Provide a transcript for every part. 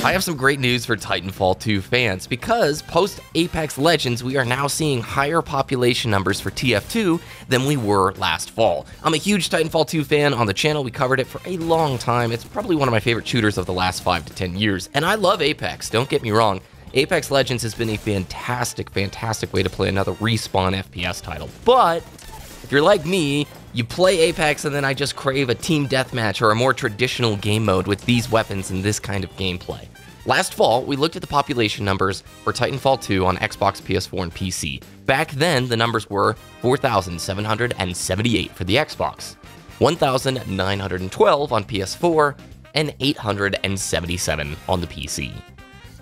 I have some great news for Titanfall 2 fans, because post-Apex Legends, we are now seeing higher population numbers for TF2 than we were last fall. I'm a huge Titanfall 2 fan on the channel. We covered it for a long time. It's probably one of my favorite shooters of the last 5 to 10 years, and I love Apex, don't get me wrong. Apex Legends has been a fantastic way to play another Respawn FPS title, but if you're like me, you play Apex and then I just crave a team deathmatch or a more traditional game mode with these weapons and this kind of gameplay. Last fall, we looked at the population numbers for Titanfall 2 on Xbox, PS4, and PC. Back then, the numbers were 4,778 for the Xbox, 1,912 on PS4, and 877 on the PC.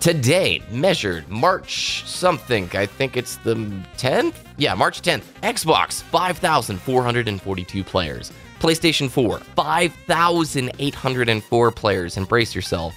Today, measured March something, I think it's the 10th? Yeah, March 10th, Xbox, 5,442 players. PlayStation 4, 5,804 players, embrace yourself.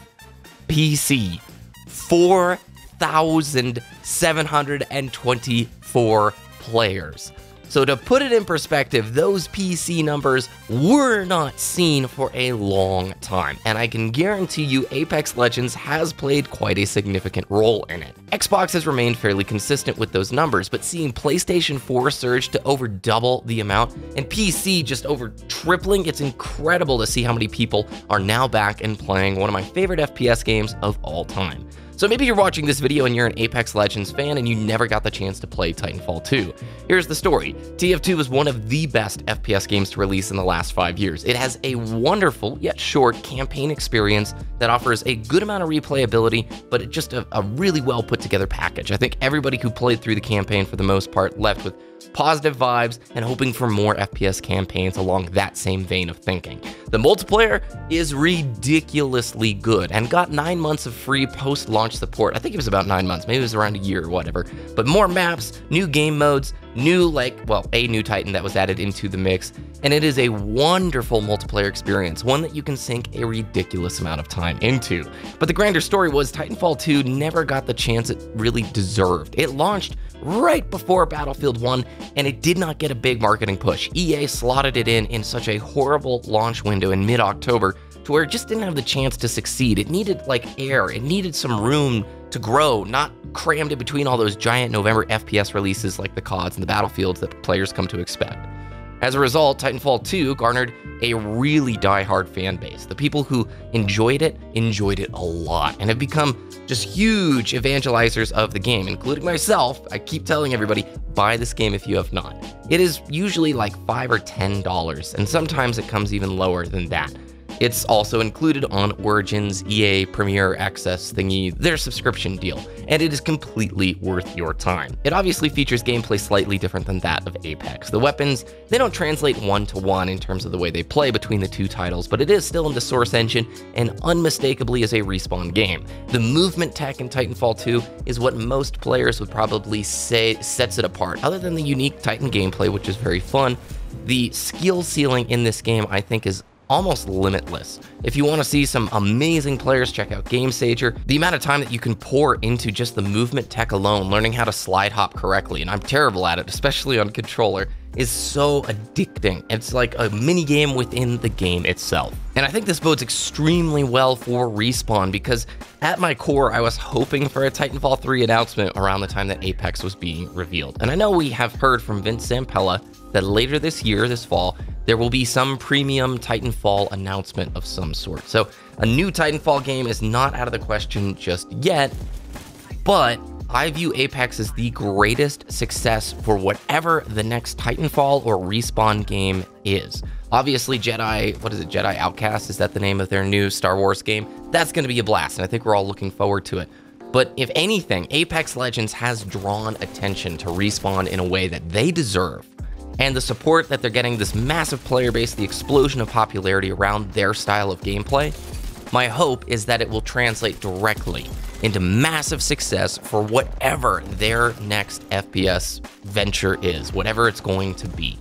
PC, 4,724 players. So to put it in perspective, those PC numbers were not seen for a long time, and I can guarantee you Apex Legends has played quite a significant role in it. Xbox has remained fairly consistent with those numbers, but seeing PlayStation 4 surge to over double the amount, and PC just over tripling, it's incredible to see how many people are now back and playing one of my favorite FPS games of all time. So maybe you're watching this video and you're an Apex Legends fan and you never got the chance to play Titanfall 2. Here's the story. TF2 is one of the best FPS games to release in the last 5 years. It has a wonderful yet short campaign experience that offers a good amount of replayability, but it's just a really well put together package. I think everybody who played through the campaign for the most part left with positive vibes and hoping for more FPS campaigns along that same vein of thinking. The multiplayer is ridiculously good and got 9 months of free post-launch support. I think it was about 9 months, maybe it was around a year or whatever. But more maps, new game modes, a new Titan that was added into the mix, and it is a wonderful multiplayer experience, one that you can sink a ridiculous amount of time into. But the grander story was Titanfall 2 never got the chance it really deserved. It launched right before Battlefield 1, and it did not get a big marketing push. EA slotted it in such a horrible launch window in mid-October to where it just didn't have the chance to succeed. It needed air, it needed some room to grow, not crammed in between all those giant November FPS releases like the CODs and the Battlefields that players come to expect. As a result, Titanfall 2 garnered a really die-hard fan base. The people who enjoyed it a lot and have become just huge evangelizers of the game, including myself. I keep telling everybody, buy this game if you have not. It is usually like $5 or $10, and sometimes it comes even lower than that. It's also included on Origin's EA Premier Access thingy, their subscription deal, and it is completely worth your time. It obviously features gameplay slightly different than that of Apex. The weapons, they don't translate one-to-one in terms of the way they play between the two titles, but it is still in the source engine and unmistakably is a Respawn game. The movement tech in Titanfall 2 is what most players would probably say sets it apart. Other than the unique Titan gameplay, which is very fun, the skill ceiling in this game I think is almost limitless. If you want to see some amazing players, check out GameSager. The amount of time that you can pour into just the movement tech alone, learning how to slide hop correctly, and I'm terrible at it, especially on controller, is so addicting. It's like a mini game within the game itself. And I think this bodes extremely well for Respawn because at my core, I was hoping for a Titanfall 3 announcement around the time that Apex was being revealed. And I know we have heard from Vince Zampella that later this year, this fall, there will be some premium Titanfall announcement of some sort. So a new Titanfall game is not out of the question just yet, but I view Apex as the greatest success for whatever the next Titanfall or Respawn game is. Obviously, Jedi Outcast, is that the name of their new Star Wars game? That's going to be a blast, and I think we're all looking forward to it. But if anything, Apex Legends has drawn attention to Respawn in a way that they deserve. And the support that they're getting, this massive player base, the explosion of popularity around their style of gameplay, my hope is that it will translate directly into massive success for whatever their next FPS venture is, whatever it's going to be.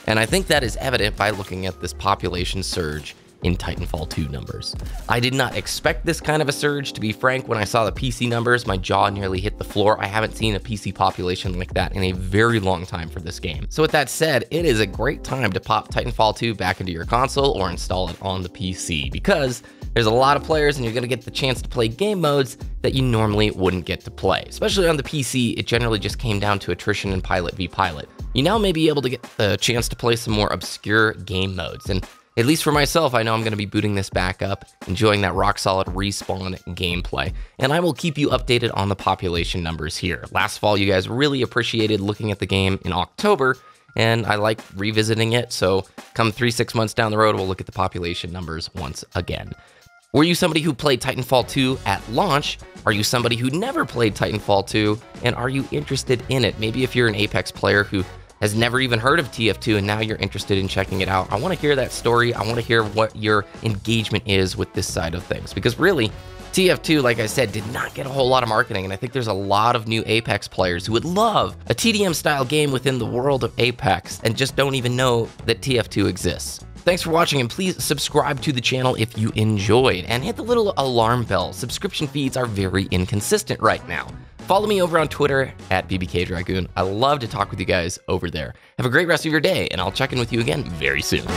And I think that is evident by looking at this population surge in Titanfall 2 numbers. I did not expect this kind of a surge, to be frank. When I saw the PC numbers, my jaw nearly hit the floor. I haven't seen a PC population like that in a very long time for this game. So with that said, it is a great time to pop Titanfall 2 back into your console or install it on the PC, because There's a lot of players and you're going to get the chance to play game modes that you normally wouldn't get to play. Especially on the PC, it generally just came down to attrition and pilot v pilot. You now may be able to get the chance to play some more obscure game modes, and at least for myself, I know I'm going to be booting this back up, enjoying that rock-solid respawn gameplay, and I will keep you updated on the population numbers here. Last fall, you guys really appreciated looking at the game in October, and I like revisiting it, so come 3-6 months down the road, we'll look at the population numbers once again. Were you somebody who played Titanfall 2 at launch? Are you somebody who never played Titanfall 2? And are you interested in it? Maybe if you're an Apex player who has never even heard of TF2 and now you're interested in checking it out, I want to hear that story. I want to hear what your engagement is with this side of things. Because really, TF2, like I said, did not get a whole lot of marketing, and I think there's a lot of new Apex players who would love a TDM-style game within the world of Apex and just don't even know that TF2 exists. Thanks for watching, and please subscribe to the channel if you enjoyed, and hit the little alarm bell. Subscription feeds are very inconsistent right now. Follow me over on Twitter at BBKDragoon. I love to talk with you guys over there. Have a great rest of your day, and I'll check in with you again very soon.